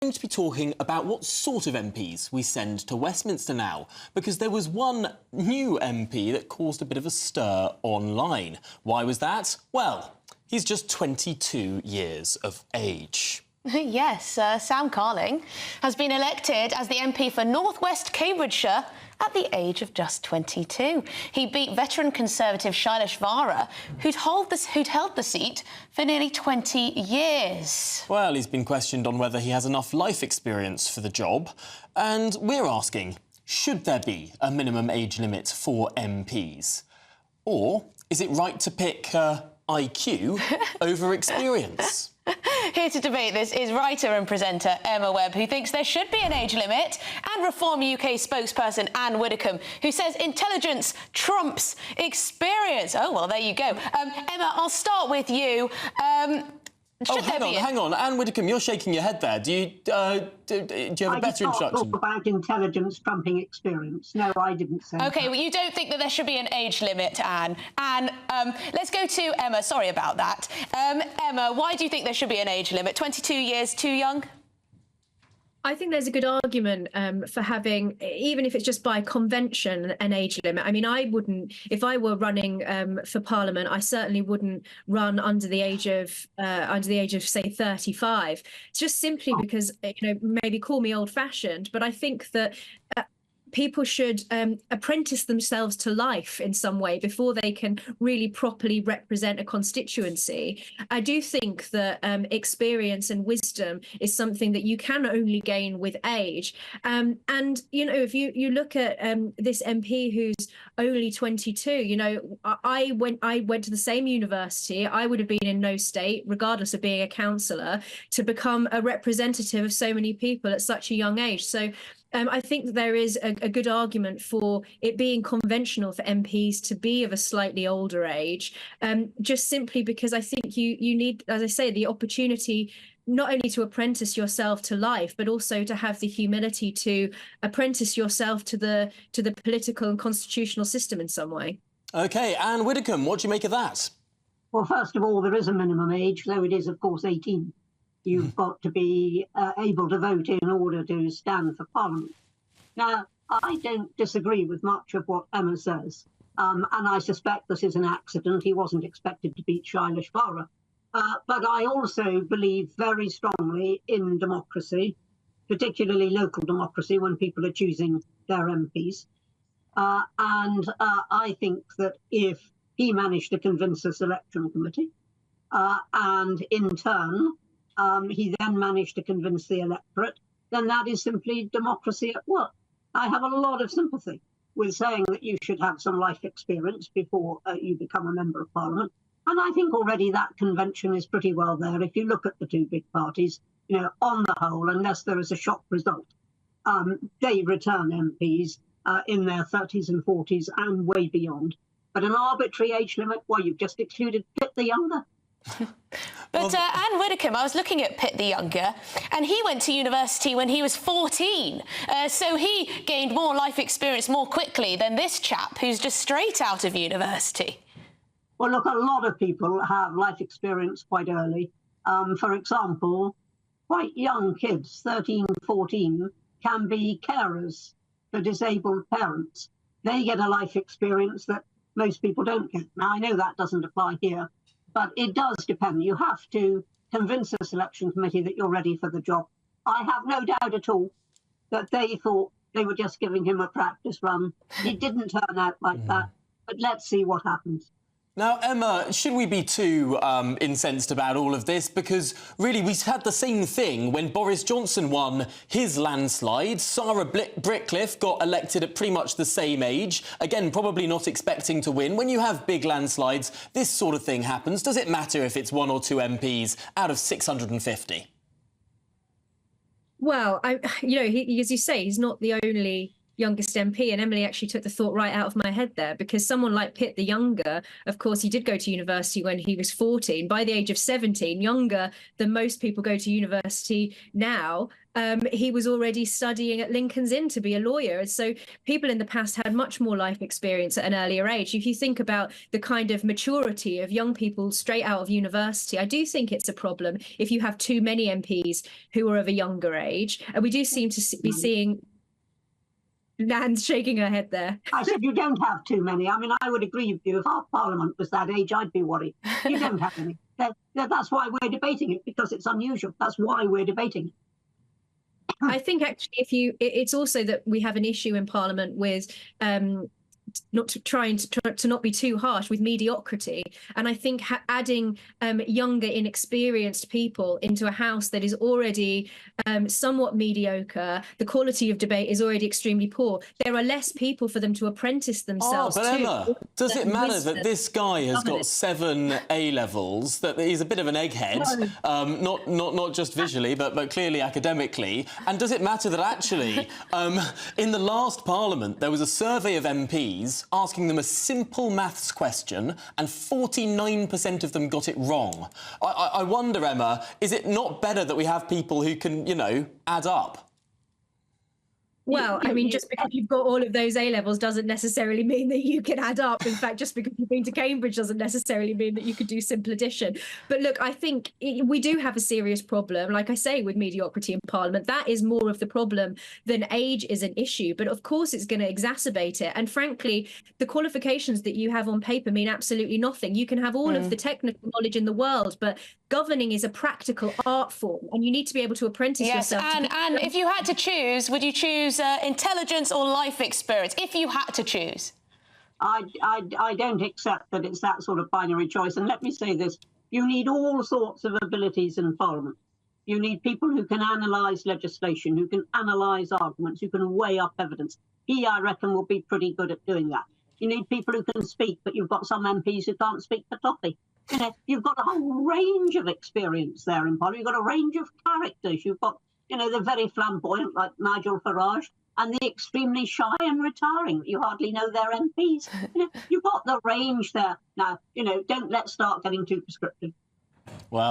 going to be talking about what sort of MPs we send to Westminster now, because there was one new MP that caused a bit of a stir online. Why was that? Well, he's just 22 years of age. Yes, Sam Carling has been elected as the MP for North West Cambridgeshire at the age of just 22. He beat veteran Conservative Shailesh Vara, who'd held the seat for nearly 20 years. Well, he's been questioned on whether he has enough life experience for the job, and we're asking, should there be a minimum age limit for MPs? Or is it right to pick IQ over experience? Here to debate this is writer and presenter Emma Webb, who thinks there should be an age limit, and Reform UK spokesperson Anne Widdecombe, who says intelligence trumps experience. Oh, well, there you go. Emma, I'll start with you. Hang on. Anne Widdecombe, you're shaking your head there. Do you have a better introduction? I did not talk about intelligence trumping experience. No, I didn't say OK, that. well, you don't think that there should be an age limit, Anne. And let's go to Emma. Sorry about that. Emma, why do you think there should be an age limit? 22 years too young? I think there's a good argument for having, even if it's just by convention, an age limit. I mean, I wouldn't, if I were running for Parliament, I certainly wouldn't run under the age of say 35. It's just simply because, maybe call me old-fashioned, but I think that people should apprentice themselves to life in some way before they can really properly represent a constituency. I do think that experience and wisdom is something that you can only gain with age. And, if you look at this MP who's only 22, I went to the same university. I would have been in no state, regardless of being a councillor, to become a representative of so many people at such a young age. So I think that there is a good argument for it being conventional for MPs to be of a slightly older age, just simply because I think you need, as I say, the opportunity not only to apprentice yourself to life, but also to have the humility to apprentice yourself to the political and constitutional system in some way. OK, Anne Widdecombe, what do you make of that? Well, first of all, there is a minimum age, though it is, of course, 18. You've got to be able to vote in order to stand for Parliament. Now, I don't disagree with much of what Emma says, and I suspect this is an accident. He wasn't expected to beat Shailesh Vara. But I also believe very strongly in democracy, particularly local democracy, when people are choosing their MPs. And I think that if he managed to convince a selection committee, and in turn, he then managed to convince the electorate, then that is simply democracy at work. I have a lot of sympathy with saying that you should have some life experience before you become a member of Parliament. And I think already that convention is pretty well there. If you look at the two big parties, on the whole, unless there is a shock result, they return MPs in their 30s and 40s and way beyond. But an arbitrary age limit, well, you've just excluded Pitt the Younger. But Anne Widdecombe, I was looking at Pitt the Younger, and he went to university when he was 14. So he gained more life experience more quickly than this chap who's just straight out of university. Well, look, a lot of people have life experience quite early. For example, quite young kids, 13, 14, can be carers for disabled parents. They get a life experience that most people don't get. Now, I know that doesn't apply here, but it does depend. You have to convince a selection committee that you're ready for the job. I have no doubt at all that they thought they were just giving him a practice run. It didn't turn out like that, but let's see what happens. Now, Emma, should we be too incensed about all of this? Because, really, we had the same thing when Boris Johnson won his landslide. Sarah Brickliffe got elected at pretty much the same age. Again, probably not expecting to win. When you have big landslides, this sort of thing happens. Does it matter if it's 1 or 2 MPs out of 650? Well, as you say, he's not the only youngest MP, and Emily actually took the thought right out of my head there, because someone like Pitt the younger, of course, he did go to university when he was 14. By the age of 17, younger than most people go to university now, he was already studying at Lincoln's Inn to be a lawyer. And so people in the past had much more life experience at an earlier age. If you think about the kind of maturity of young people straight out of university, I do think it's a problem if you have too many MPs who are of a younger age. And we do seem to be seeing... Nan's shaking her head there. I said you don't have too many. I mean, I would agree with you. If our Parliament was that age, I'd be worried. You don't have any. That's why we're debating it, because it's unusual. That's why we're debating it. I think actually, it's also that we have an issue in Parliament with trying to not be too harsh with mediocrity, and I think adding younger, inexperienced people into a house that is already somewhat mediocre, the quality of debate is already extremely poor. There are less people for them to apprentice themselves to. Emma, does it matter that this guy has got 7 A levels, that he's a bit of an egghead, not just visually, but clearly academically? And does it matter that actually, in the last Parliament, there was a survey of MPs asking them a simple maths question, and 49% of them got it wrong. I wonder, Emma, is it not better that we have people who can, you know, add up? Well, I mean, just because you've got all of those A levels doesn't necessarily mean that you can add up. In fact, just because you've been to Cambridge doesn't necessarily mean that you could do simple addition. But look, I think we do have a serious problem, like I say, with mediocrity in Parliament. That is more of the problem than age is an issue. But of course, it's going to exacerbate it. And frankly, the qualifications that you have on paper mean absolutely nothing. You can have all of the technical knowledge in the world, but governing is a practical art form, and you need to be able to apprentice yourself. And if you had to choose, would you choose intelligence or life experience, if you had to choose? I don't accept that it's that sort of binary choice. And let me say this, you need all sorts of abilities in Parliament. You need people who can analyse legislation, who can analyse arguments, who can weigh up evidence. He, I reckon, will be pretty good at doing that. You need people who can speak, but you've got some MPs who can't speak for toffee. You know, you've got a whole range of experience there in Parliament. You've got a range of characters. You've got, you know, the very flamboyant, like Nigel Farage, and the extremely shy and retiring. You hardly know their MPs. You know, you've got the range there. Now, you know, let's start getting too prescriptive. Well.